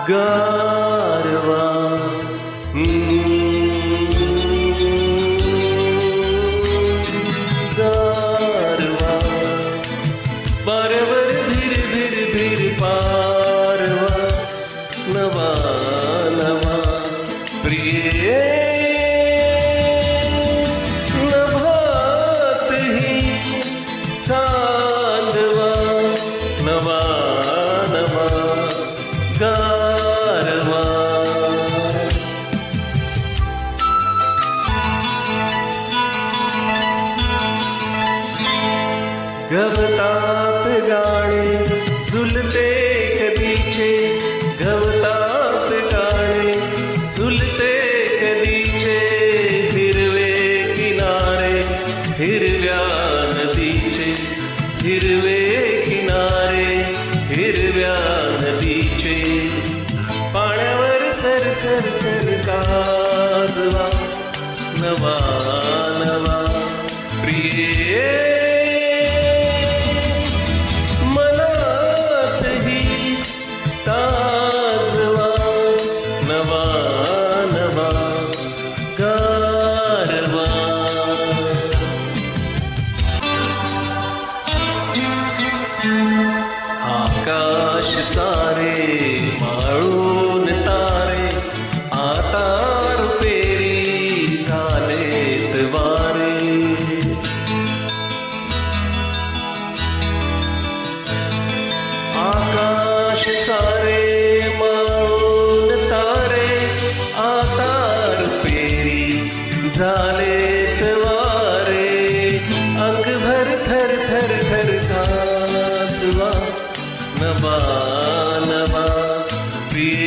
गारवा गारवा पारवर भिर भिर भिर पारवा नवा नवा प्रिय नभात ही चांदवा नवा नवा गारवा गवतात गाणे झुलते कधीचे गवतात गाणे झुलते कधीचे हिरवे किनारे हिरव्या नदीचे हिरवे किनारे हिरव्या नदीचे पाण्यावर सर सर सर काजवा नवा नवा प्रिय ताजवा नवा नवा गारवा आकाश सारे माळून तारे आता रुपेरी झालेत वारे आकाश सारे माळून तारे आता रुपेरी झालेत वारे अंगभर थर थर थर काजवा नवा नवा प्रिय